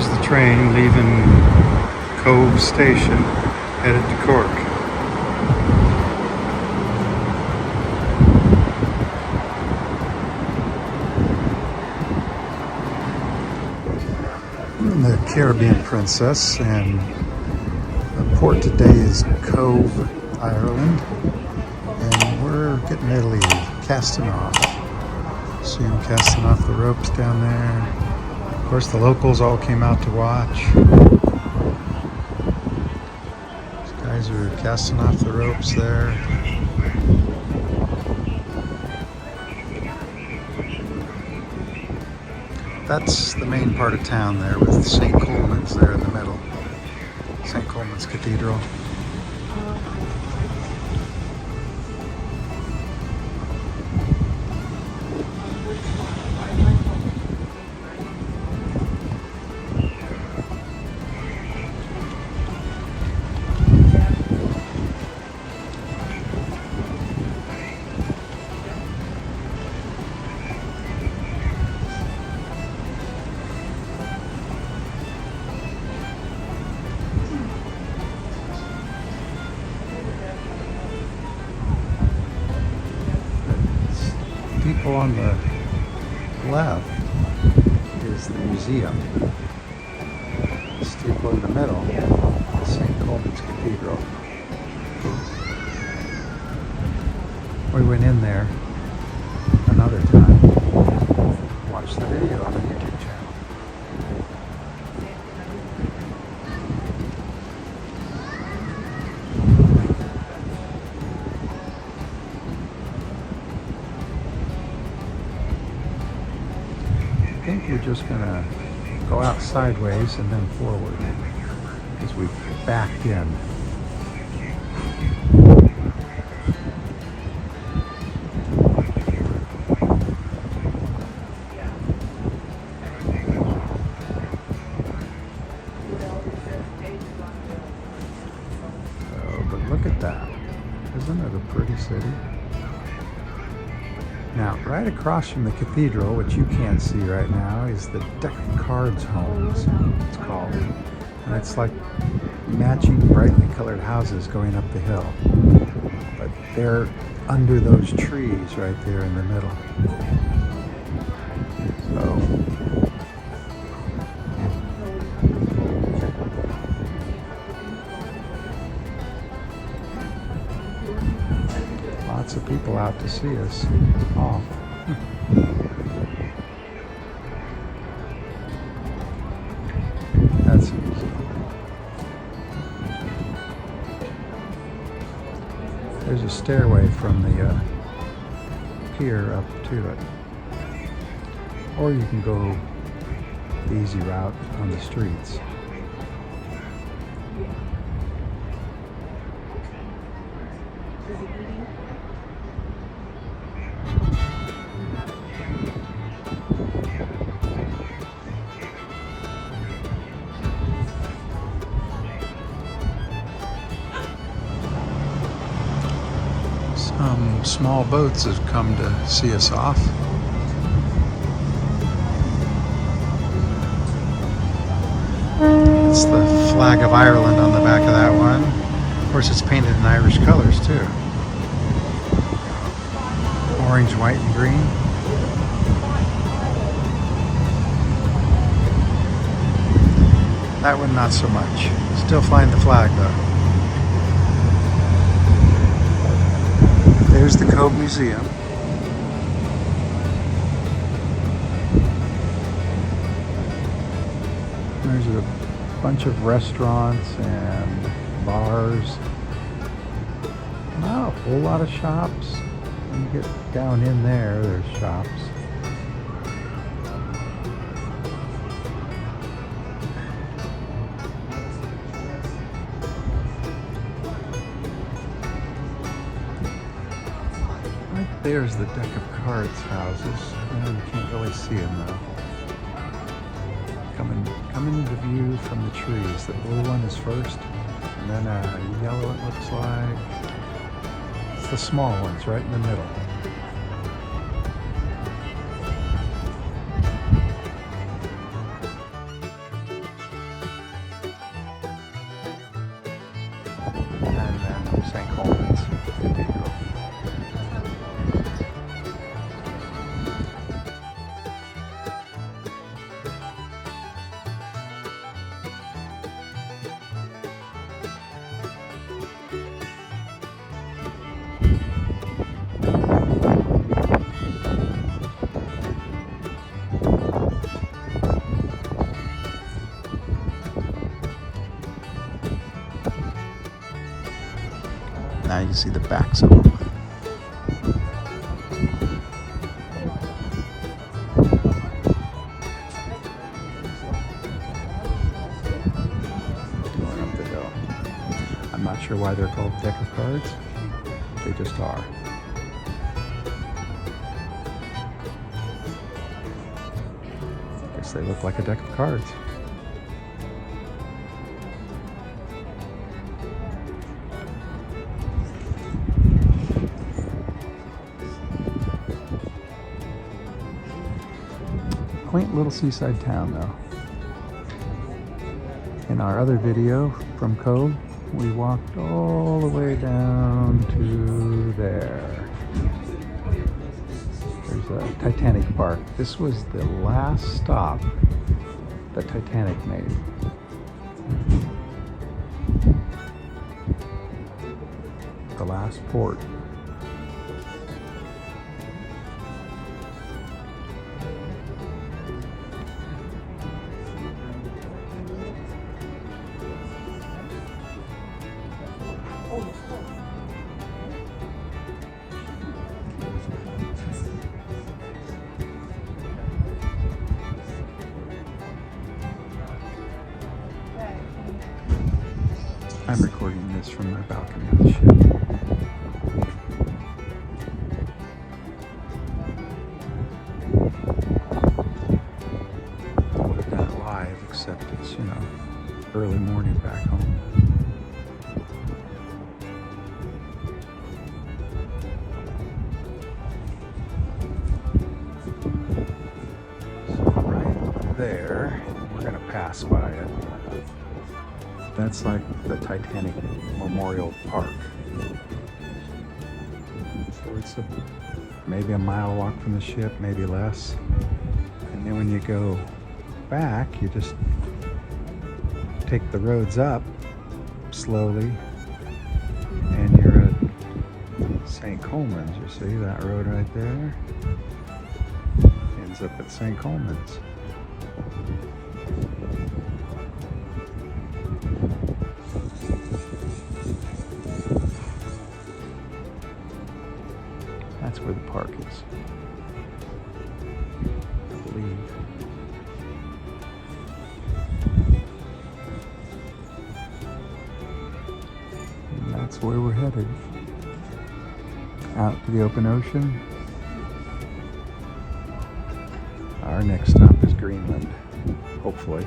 There's the train leaving Cobh Station, headed to Cork. I'm the Caribbean Princess, and the port today is Cobh, Ireland, and we're getting ready to leave, casting off. See them casting off the ropes down there. Of course, the locals all came out to watch. These guys are casting off the ropes there. That's the main part of town there, with St. Colman's there in the middle. St. Colman's Cathedral. People on the left is the museum. The steeple in the middle, the St. Colman's Cathedral. We went in there another time. Watch the video on the YouTube channel. I think we're just gonna go out sideways and then forward because we've backed in. Oh, but look at that. Isn't it a pretty city? Now, right across from the cathedral, which you can't see right now, is the Deck of Cards Homes, it's called. And it's like matching brightly colored houses going up the hill. But they're under those trees right there in the middle. Lots of people out to see us off. That's easy. There's a stairway from the pier up to it. Or you can go the easy route on the streets. Some small boats have come to see us off. It's the flag of Ireland on the back of that one. Of course, it's painted in Irish colors too. Orange, white, and green. That one not so much. Still flying the flag though. There's the Cobh Museum. There's a bunch of restaurants and bars. Not a whole lot of shops. When you get down in there, there's shops. There's the Deck of Cards houses. You can't really see them though. Coming into view from the trees. The blue one is first, and then a yellow it looks like. It's the small ones right in the middle. Now you can see the backs of them. Going up the hill. I'm not sure why they're called deck of cards. They just are. Guess they look like a deck of cards. Quaint little seaside town though. In our other video from Cobh, we walked all the way down to there. There's a Titanic park. This was the last stop that Titanic made. The last port. I'm recording this from my balcony of the ship. I would have done it live, except it's, early morning back home. So right there, we're going to pass by it. That's like the Titanic Memorial Park. So it's maybe a mile walk from the ship, maybe less. And then when you go back, you just take the roads up slowly, and you're at St. Coleman's. You see that road right there? Ends up at St. Coleman's. That's where the park is, I believe. And that's where we're headed. Out to the open ocean. Our next stop is Greenland, hopefully.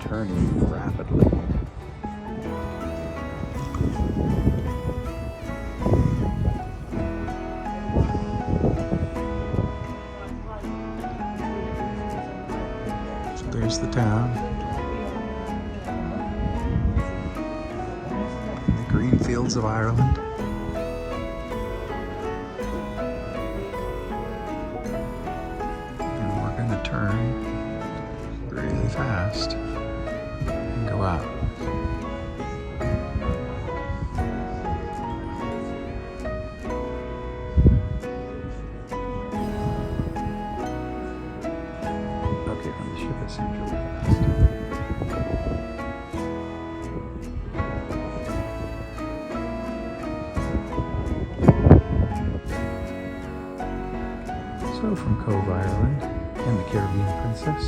Turning rapidly. So there's the town. And the green fields of Ireland. And we're going to turn really fast. Go out. Okay, from the ship it seems really fast. So from Cobh, Ireland, and the Caribbean Princess,